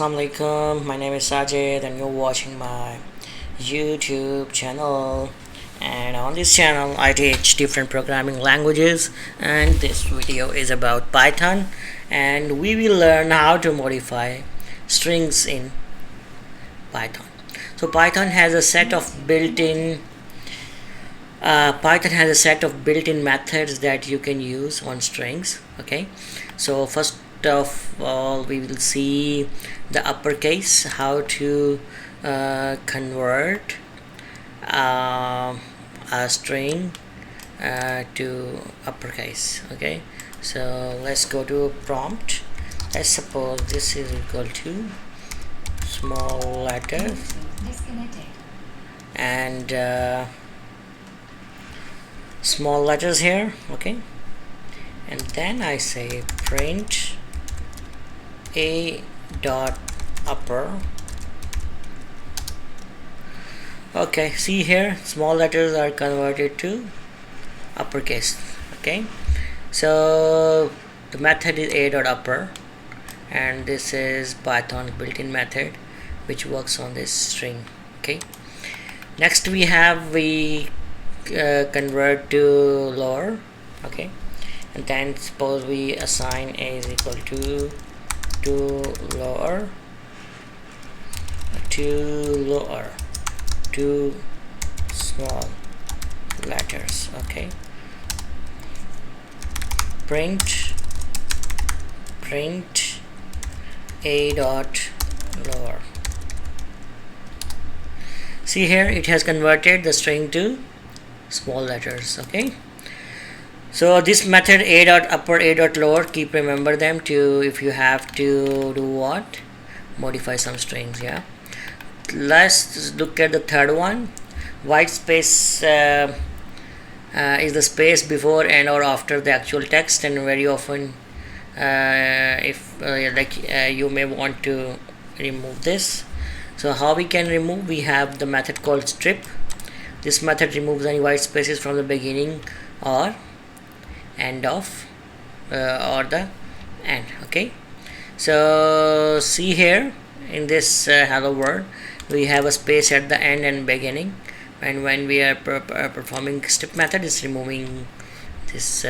Assalamu alaikum. My name is Sajid and you're watching my YouTube channel. And on this channel I teach different programming languages, and this video is about Python, and we will learn how to modify strings in Python. So Python has a set of built-in methods that you can use on strings. Okay, so first of all we will see the uppercase, how to convert a string to uppercase. Okay, so let's go to prompt. Let's suppose this is equal to small letters and small letters here. Okay, and then I say print a dot upper. Okay, see here, small letters are converted to uppercase. Okay, so the method is a dot upper, and this is Python built-in method which works on this string. Okay, next we convert to lower. Okay, and then suppose we assign a is equal to lower to small letters. Okay, print a dot lower. See here, it has converted the string to small letters. Okay, so this method a dot upper, a dot lower, keep remember them to if you have to do what, modify some strings. Yeah, let's look at the third one. Whitespace is the space before and or after the actual text, and very often if you may want to remove this. So how we can remove? We have the method called strip. This method removes any white spaces from the beginning or end of or the end. Okay, so see here in this hello world we have a space at the end and beginning, and when we are performing strip method, is removing this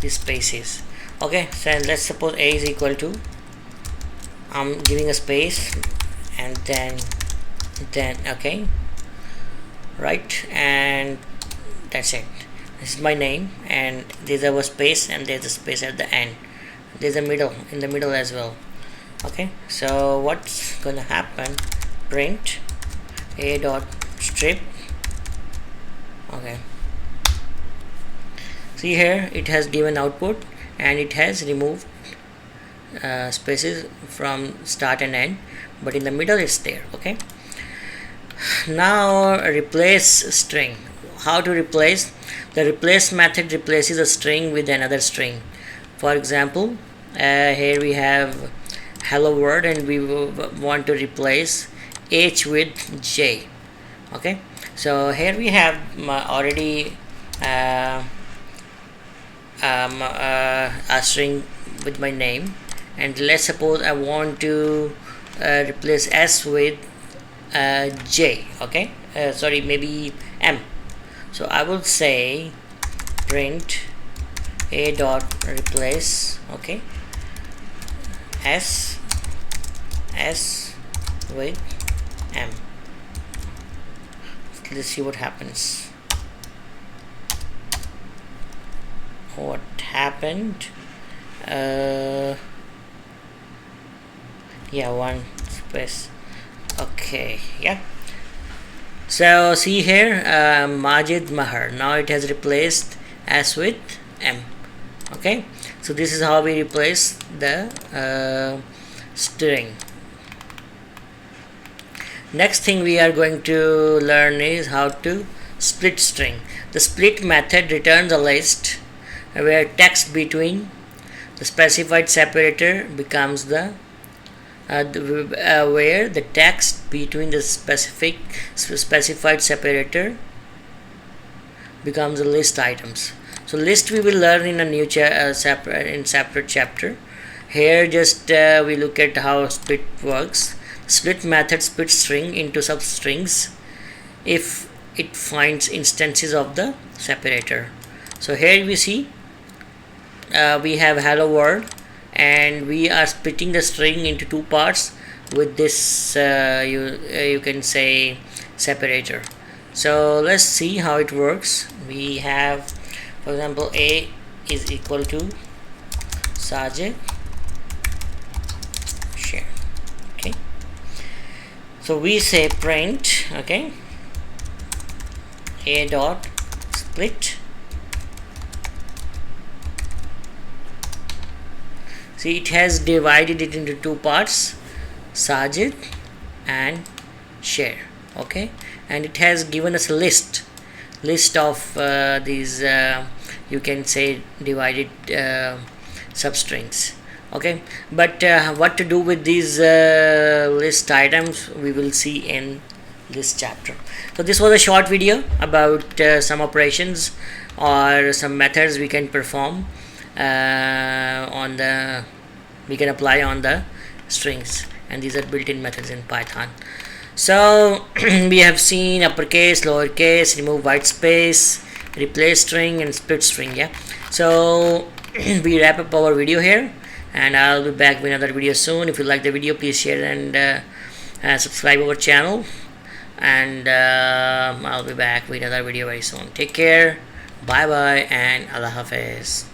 these spaces. Okay, so let's suppose a is equal to, I'm giving a space and then okay, right, and that's it. This is my name, and there's a space and there's a space at the end, there's a middle in the middle as well. Okay, so what's gonna happen? Print a dot strip. Okay, see here, it has given output and it has removed spaces from start and end, but in the middle it's there. Okay, now replace string. How to replace? The replace method replaces a string with another string. For example, here we have hello world and we want to replace H with J. Okay, so here we have already a string with my name, and let's suppose I want to replace S with J. Okay, sorry, maybe M. So I will say print a dot replace, okay, S with M. Let's see what happens. What happened? Yeah, one space. Okay, yeah. So see here, Majid Mahar, now it has replaced S with M. Okay, so this is how we replace the string. Next thing we are going to learn is how to split string. The split method returns a list where text between the specified separator becomes the where the text between the specified separator becomes the list items. So list we will learn in a new separate chapter. Here just we look at how split works. Split method splits string into substrings if it finds instances of the separator. So here we see we have hello world, and we are splitting the string into two parts with this you can say separator. So let's see how it works. We have, for example, a is equal to Sajid share. Okay, so we say print, okay, a dot split. See, it has divided it into two parts, Sajid and share. Okay, and it has given us a list of these you can say divided substrings. Okay, but what to do with these list items we will see in this chapter. So this was a short video about some operations or some methods we can perform on the we can apply on the strings, and these are built-in methods in Python. So we have seen uppercase, lowercase, remove whitespace, replace string, and split string. Yeah, so we wrap up our video here, and I'll be back with another video soon. If you like the video, please share and subscribe our channel, and I'll be back with another video very soon. Take care, bye bye, and Allah Hafiz.